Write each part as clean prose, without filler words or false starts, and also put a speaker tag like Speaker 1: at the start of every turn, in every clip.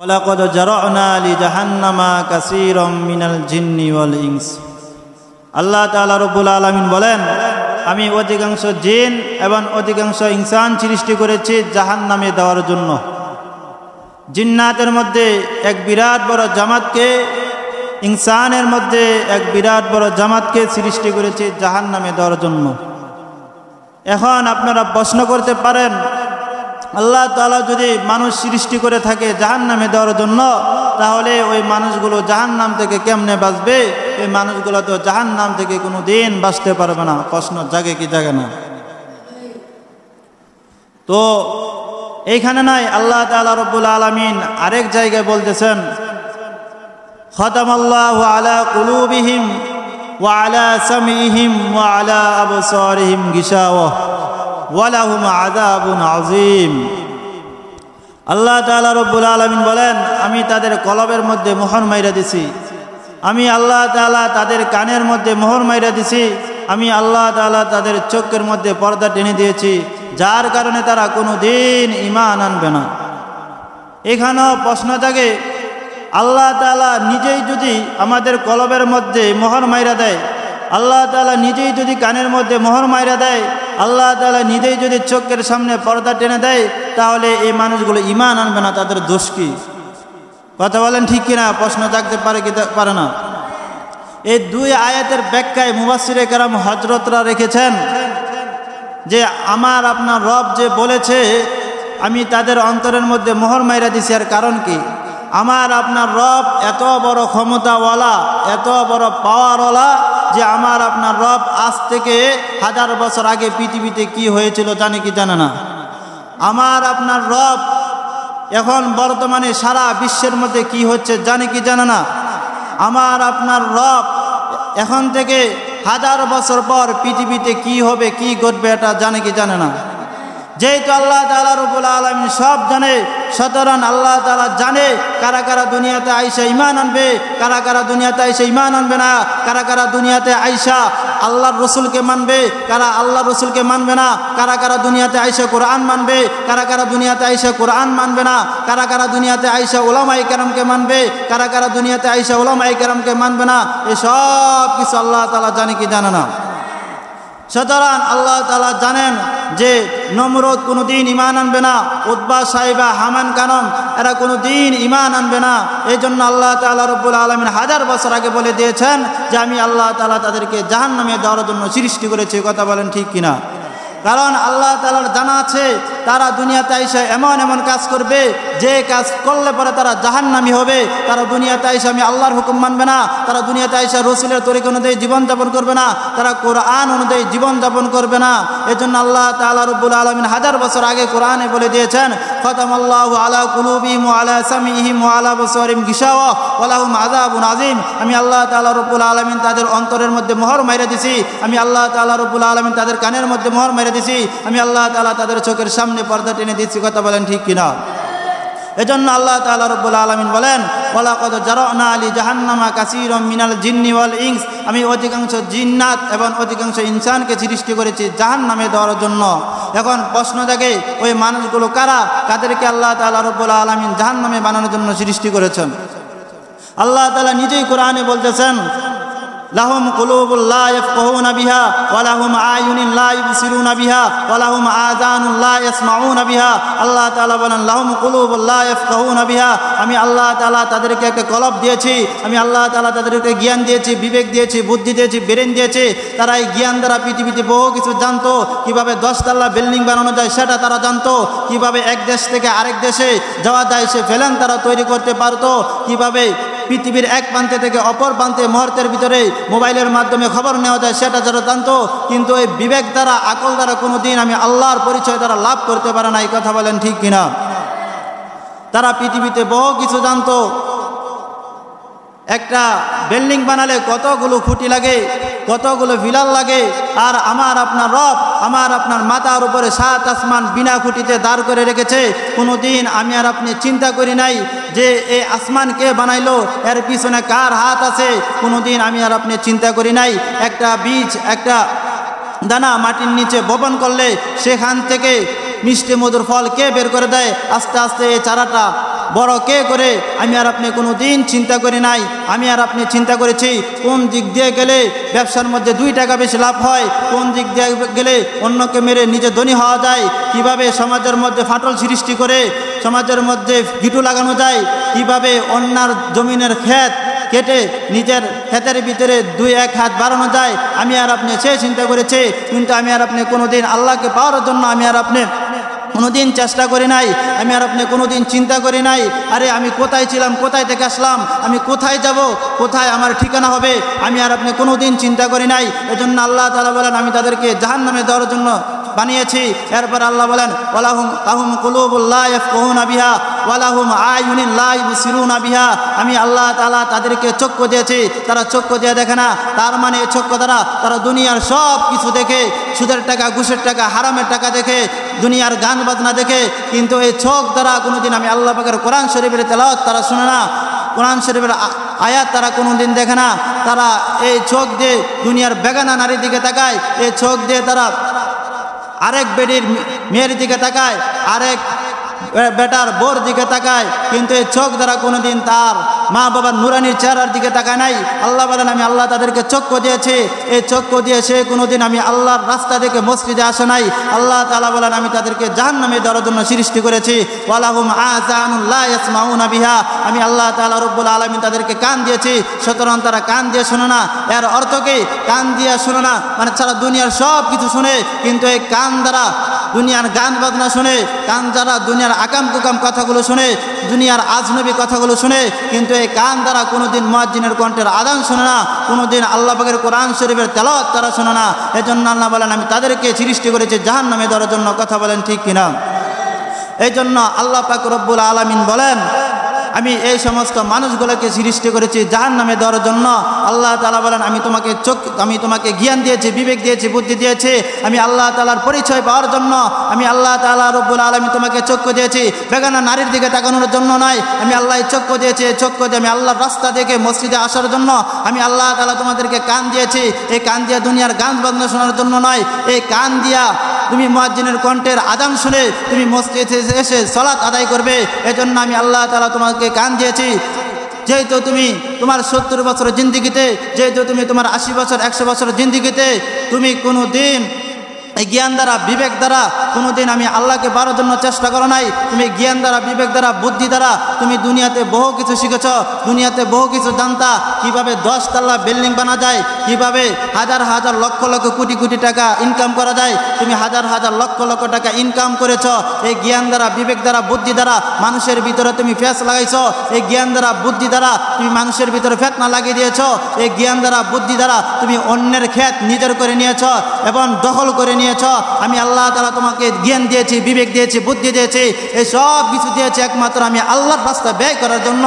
Speaker 1: ওয়ালাকাদ জারা'না লিজাহান্নামা কাসীরাম মিনাল জিন্নি ওয়াল ইনস। আল্লাহ তাআলা রব্বুল আলামিন বলেন, আমি অধিকাংশ জিন এবং অধিকাংশ ইনসান সৃষ্টি করেছি জাহান্নামে দেওয়ার জন্য। জিন্নাতের মধ্যে এক বিরাট বড় জামাতকে, ইনসানের মধ্যে এক বিরাট বড় জামাতকে সৃষ্টি করেছি জাহান্নামে দেওয়ার জন্য। এখন আপনারা প্রশ্ন করতে পারেন, আল্লাহ তাআলা যদি মানুষ সৃষ্টি করে থাকে জাহান্নামে দেওয়ার জন্য, তাহলে ওই মানুষগুলো জাহান্নাম থেকে কেমনে বাঁচবে? এই মানুষগুলো তো জাহান্নাম থেকে কোনো দিন বাঁচতে পারবে না। প্রশ্ন জাগে কি জাগে না? তো এইখানে নাই, আল্লাহ তাআলা রব্বুল আলামিন আরেক জায়গায় বলতেছেন, খাতামাল্লাহু আলা কুলুবিহিম ওয়া আলা সামিহিম ওয়া আলা আবসারিহিম গিশাওয়া ওয়ালাহুম আযাবুন আযীম। আল্লাহ তাআলা রব্বুল আলামিন বলেন, আমি তাদের কলবের মধ্যে মোহর মাইরা দিছি, আমি আল্লাহ তাআলা তাদের কানের মধ্যে মোহর মাইরা দিছি, আমি আল্লাহ তাআলা তাদের চোখের মধ্যে পর্দা টেনে দিয়েছি, যার কারণে তারা কোনো দিন ঈমান আনবে না। এখানেও প্রশ্ন জাগে, আল্লাহ তাআলা নিজেই যদি আমাদের কলবের মধ্যে মোহর মাইরা দেয়, আল্লাহ তাআলা নিজেই যদি কানের মধ্যে মোহর মাইরা দেয়, আল্লাহ তাআলা নিজেই যদি চোখের সামনে পর্দা টেনে দেয়, তাহলে এই মানুষগুলো ঈমান আনবে না। তাদের দোষ কি? কথা বলেন ঠিক কিনা? প্রশ্ন জাগতে পারে কি পারে না? এই দুই আয়াতের ব্যাখ্যায় মুফাসসিরে কেরাম হযরতরা রেখেছেন যে, আমার আপনার রব যে বলেছে আমি তাদের অন্তরের মধ্যে মোহর মাইরা দিছি, এর কারণ কি? আমার আপনার রব এত বড় ক্ষমতাওয়ালা, এত বড় পাওয়ারওয়ালা যে আমার আপনার রব আজ থেকে 1000 বছর আগে পৃথিবীতে কি হয়েছিল জানে কি জানে না? আমার আপনার রব এখন বর্তমানে সারা বিশ্বের মধ্যে কি হচ্ছে জানে কি জানে না? আমার আপনার রব এখন থেকে 1000 বছর পর পৃথিবীতে কি হবে, কি ঘটবে, এটা জানে কি জানে না? যেহেতু আল্লাহ তাআলা রব্বুল আলামিন সব জানে, সুতরাং আল্লাহ তাআলা জানে কারা কারা দুনিয়াতে আইসা ঈমান আনবে, কারা কারা দুনিয়াতে আইসা ঈমান আনবে না, কারা কারা দুনিয়াতে আইসা আল্লাহর রসুলকে মানবে, কারা আল্লাহর রসুলকে মানবে না, কারা কারা দুনিয়াতে আইসা কোরআন মানবে, কারা কারা দুনিয়াতে আইসা কোরআন মানবে না, কারা কারা দুনিয়াতে আইসা উলামায়ে কেরামকে মানবে, কারা কারা দুনিয়াতে আইসা উলামায়ে কেরামকে মানবে না। এই সব কিছু আল্লাহ তাআলা জানে কি জানে না? সুতরাং আল্লাহ তাআলা জানেন যে নমরুদ কোনো দিন ঈমান আনবে না, উতবা সাইবা হামান কানম এরা কোনো দিন ঈমান আনবে না। এই জন্য আল্লাহ তাআলা রব্বুল আলামিন 1000 বছর আগে বলে দিয়েছেন যে আমি আল্লাহ তাআলা তাদেরকে জাহান্নামে দেওয়ার জন্য সৃষ্টি করেছি। কথা বলেন ঠিক কিনা? কারণ আল্লাহ তাআলার জানা আছে তারা দুনিয়াতে আইসা এমন এমন কাজ করবে, যে কাজ করলে পরে তারা জাহান্নামী হবে। তারা দুনিয়াতে আইসা আমি আল্লাহর হুকুম মানবে না, তারা দুনিয়াতে আইসা রসুলের তরিকা অনুযায়ী জীবনযাপন করবে না, তারা কোরআন অনুযায়ী জীবনযাপন করবে না। এজন্য আল্লাহ তাআলা রব্বুল আলামিন 1000 বছর আগে কোরআনে বলে দিয়েছেন, খাতামাল্লাহু আলা কুলুবিহিম ওয়া আলা সামিহিম ওয়া আলা আবসারিহিম গিশাওয়া ওয়া লাহুম আযাবুন আযীম। আমি আল্লাহ তাআলা রব্বুল আলামিন তাদের অন্তরের মধ্যে মোহর মাইরা দিছি, আমি আল্লাহ তাআলা রব্বুল আলামিন তাদের কানের মধ্যে মোহর মাইরা দিছি, আমি আল্লাহ তাআলা তাদের চোখের সামনে পর্দা টেনে দিচ্ছি। কথা বলেন ঠিক কিনা? এজন্য আল্লাহ তাআলা রব্বুল আলামিন বলেন, ওয়ালাকাদ জারা'না লিজাহান্নামা কাসীরাম মিনাল জিন্নি ওয়াল ইনস। আমি অধিকাংশ জিন্নাত এবং অধিকাংশ ইনসানকে সৃষ্টি করেছি জাহান্নামে দেওয়ার জন্য। এখন প্রশ্ন জাগে, ওই মানুষগুলো কারা? কাদেরকে আল্লাহ তাআলা রব্বুল আলামিন জাহান্নামে বানানোর জন্য সৃষ্টি করেছেন? আল্লাহ তাআলা নিজেই কোরআনে বলতেছেন, লাহুম কুলুবুল লা ইয়াফকাহুনা বিহা ওয়া লাহুম আয়ুনুন লা ইবসিরুনা বিহা ওয়া লাহুম আযানুন লা ইয়াসমাউনা বিহা। আল্লাহ তাআলা বলেন, লাহুম কুলুবুল লা ইয়াফকাহুনা বিহা। আমি আল্লাহ তাআলা তাদেরকে একটা কলব দিয়েছি, আমি আল্লাহ তাআলা তাদেরকে জ্ঞান দিয়েছি, বিবেক দিয়েছি, বুদ্ধি দিয়েছি, ব্রেন দিয়েছি। তারা এই জ্ঞান দ্বারা পৃথিবীতে বহু কিছু জানতো। কিভাবে 10 তলা বিল্ডিং বানানো যায় সেটা তারা জানতো, কিভাবে এক দেশ থেকে আরেক দেশে যাওয়া যায় সে প্ল্যান তারা তৈরি করতে পারতো, কিভাবে পৃথিবীর এক প্রান্তে থেকে অপর প্রান্তে মুহূর্তের ভিতরে মোবাইলের মাধ্যমে খবর নেওয়া যায় সেটা যারা জানতো। কিন্তু এই বিবেক দ্বারা, আকল দ্বারা কোনো দিন আমি আল্লাহর পরিচয় তারা লাভ করতে পারে না। এই কথা বলেন ঠিক কিনা? তারা পৃথিবীতে বহু কিছু জানতো। একটা বিল্ডিং বানালে কতগুলো খুঁটি লাগে, কতগুলো পিলার লাগে, আর আমার আপনার রব আমার আপনার মাথার উপরে 7 আসমান বিনা খুঁটিতে দাঁড় করে রেখেছে। কোনো দিন আমি আর আপনি চিন্তা করি নাই যে এই আসমান কে বানাইলো, এর পিছনে কার হাত আছে। কোনো দিন আমি আর আপনি চিন্তা করি নাই একটা বীজ, একটা দানা মাটির নিচে বপন করলে সেখান থেকে মিষ্টি মধুর ফল কে বের করে দেয়, আস্তে আস্তে এই চারাটা বড় কে করে, আমি আর আপনি কোনো দিন চিন্তা করি নাই। আমি আর আপনি চিন্তা করেছি কোন দিক দিয়ে গেলে ব্যবসার মধ্যে 2 টাকা বেশি লাভ হয়, কোন দিক দিয়ে গেলে অন্যকে মেরে নিজে ধনী হওয়া যায়, কিভাবে সমাজের মধ্যে ফাটল সৃষ্টি করে সমাজের মধ্যে গিটু লাগানো যায়, কিভাবে অন্যার জমিনের ক্ষেত কেটে নিজের ক্ষেতের ভিতরে 2-1 হাত বাড়ানো যায়। আমি আর আপনি সে চিন্তা করেছি, কিন্তু আমি আর আপনি কোনোদিন আল্লাহকে পাওয়ার জন্য আমি আর আপনি কোনোদিন চেষ্টা করি নাই। আমি আর আপনি কোনোদিন চিন্তা করি নাই, আরে আমি কোথায় ছিলাম, কোথায় থেকে আসলাম, আমি কোথায় যাব, কোথায় আমার ঠিকানা হবে, আমি আর আপনি কোনোদিন চিন্তা করি নাই। এজন্য আল্লাহ তাআলা বলেন আমি তাদেরকে জাহান্নামে দেওয়ার জন্য বানিয়েছি। এরপর আল্লাহ বলেন লাহুম কুলুবুল লা ইয়াফকাহুনা বিহা ওয়া লাহুম আয়ুনুন লা ইবসিরুনা বিহা। আমি আল্লাহ তাআলা তাদেরকে চক্ষু দিয়েছি, তারা চক্ষু দিয়ে দেখে না। তার মানে এই চক্ষু দ্বারা তারা দুনিয়ার সব কিছু দেখে, সুদের টাকা, ঘুষের টাকা, হারামের টাকা দেখে, দুনিয়ার গান বাজনা দেখে, কিন্তু এই চোখ দ্বারা কোনোদিন আমি আল্লাহ পাকের কোরআন শরীফের তেলাওয়াত তারা শুনে না, কোরআন শরীফের আয়াত তারা কোনোদিন দেখে না। তারা এই চোখ দিয়ে দুনিয়ার বেগানা নারীর দিকে তাকায়, এই চোখ দিয়ে তারা আরেক বেটির মেয়ের দিকে তাকায়, আরেক বেটার বোর দিকে তাকায়, কিন্তু এই চোখ দ্বারা কোনোদিন তার মা বাবার নুরানির চেহারার দিকে তাকায় নাই। আল্লাহ বলেন আমি আল্লাহ তাদেরকে চক্ষু দিয়েছি, এই চক্ষু দিয়ে সে কোনোদিন আমি আল্লাহর রাস্তা দেখে মসজিদে আসে নাই। আল্লাহ তাআলা বলেন আমি তাদেরকে জাহান্নামে দেওয়ার জন্য সৃষ্টি করেছি। ওয়ালাহুম আযানুন লা ইয়াসমাউনা বিহা। আমি আল্লাহ তাআলা রব্বুল আলামিন তাদেরকে কান দিয়েছি, সুতরাং তারা কান দিয়ে শোনে না। এর অর্থ কি? কান দিয়ে শোনে না মানে সারা দুনিয়ার সব কিছু শুনে, কিন্তু এই কান দ্বারা দুনিয়ার গান বাজনা শুনে, কান দ্বারা দুনিয়ার আকাম কুকাম কথাগুলো শুনে, দুনিয়ার আজনবী কথাগুলো শুনে, কিন্তু এই কান দ্বারা কোনোদিন মুয়াজ্জিনের কণ্ঠের আযান শুনে না, কোনোদিন আল্লাহ পাকের কোরআন শরীফের তেলাওয়াত তারা শুনে না। এজন্য আল্লাহ বলেন আমি তাদেরকে সৃষ্টি করেছি জাহান্নামে দেওয়ার জন্য। কথা বলেন ঠিক কিনা? এই জন্য আল্লাহ পাক রব্বুল আলামিন বলেন আমি এই সমস্ত মানুষগুলোকে সৃষ্টি করেছি জাহান্নামে দেওয়ার জন্য। আল্লাহ তাআলা বলেন আমি তোমাকে জ্ঞান দিয়েছি, বিবেক দিয়েছি, বুদ্ধি দিয়েছি, আমি আল্লাহ তাআলার পরিচয় পাওয়ার জন্য। আমি আল্লাহ তাআলা রব্বুল আলামিন তোমাকে চক্ষু দিয়েছি বেগানা নারীর দিকে তাকানোর জন্য নয়, আমি আল্লাহ চক্ষু দিয়েছি, চক্ষু দিয়ে আমি আল্লাহর রাস্তা দেখে মসজিদে আসার জন্য। আমি আল্লাহ তাআলা তোমাদেরকে কান দিয়েছি, এই কান দিয়া দুনিয়ার গান বাজনা শোনার জন্য নয়, এই কান দিয়া তুমি মুয়াজ্জিনের কণ্ঠের আযান শুনে তুমি মসজিদে এসে সালাত আদায় করবে। এজন্য আমি আল্লাহ তাআলা তোমাকে কান দিয়েছি। যেহেতু তুমি তোমার 70 বছরের জিন্দেগিতে, যেহেতু তুমি তোমার 80 বছর 100 বছরের জিন্দেগিতে তুমি কোনো দিন এই জ্ঞান দ্বারা, বিবেক দ্বারা কোনোদিন আমি আল্লাহকে পাওয়ার জন্য চেষ্টা করো নাই। তুমি জ্ঞান দ্বারা, বিবেক দ্বারা, বুদ্ধি দ্বারা তুমি দুনিয়াতে বহু কিছু শিখেছ, দুনিয়াতে বহু কিছু জানতা, কিভাবে 10 তলা বিল্ডিং বানা যায়, কিভাবে হাজার হাজার লক্ষ লক্ষ কোটি কোটি টাকা ইনকাম করা যায়। তুমি হাজার হাজার লক্ষ লক্ষ টাকা ইনকাম করেছ এই জ্ঞান দ্বারা, বিবেক দ্বারা, বুদ্ধি দ্বারা। মানুষের ভিতরে তুমি ফেস লাগাইছ, এই জ্ঞান দ্বারা, বুদ্ধি দ্বারা তুমি মানুষের ভিতরে ফেতনা লাগিয়ে দিয়েছ। এই জ্ঞান দ্বারা, বুদ্ধি দ্বারা তুমি অন্যের ক্ষেত নিজের করে নিয়েছ এবং দখল করে নিয়েছ। আমি আল্লাহ তাআলা তোমাকে জ্ঞান দিয়েছি, বিবেক দিয়েছি, বুদ্ধি দিয়েছি, এই সব কিছু দিয়েছি একমাত্র আমি আল্লাহর রাস্তায় ব্যয় করার জন্য।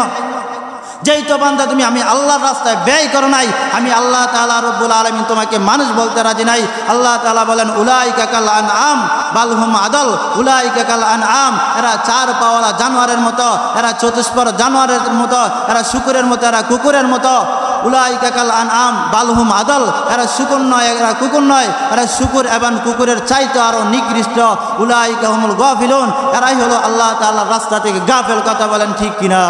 Speaker 1: যেই তো বান্দা তুমি আমি আল্লাহর রাস্তায় ব্যয় করো নাই, আমি আল্লাহ তাআলা রব্বুল আলামিন তোমাকে মানুষ বলতে রাজি নাই। আল্লাহ তাআলা বলেন উলাইকা কাল আনআম বাল হুম আদল। উলাইকা কাল আনআম, এরা 4 পাওয়ালা জানোয়ারের মতো, এরা চতুষ্পদ জানোয়ারের মতো, এরা শুকুরের মতো, এরা কুকুরের মতো। উলাইকা কাল আনআম বাল হুম আদল, এরা শুকুর নয়, এরা কুকুর নয়, এরা শুকুর এবং কুকুরের চাইতে আরো নিকৃষ্ট। উলাইকা হুমুল গাফিলুন, এরাই হলো আল্লাহ তাআলার রাস্তা থেকে গাফেল। কথা বলেন ঠিক কিনা?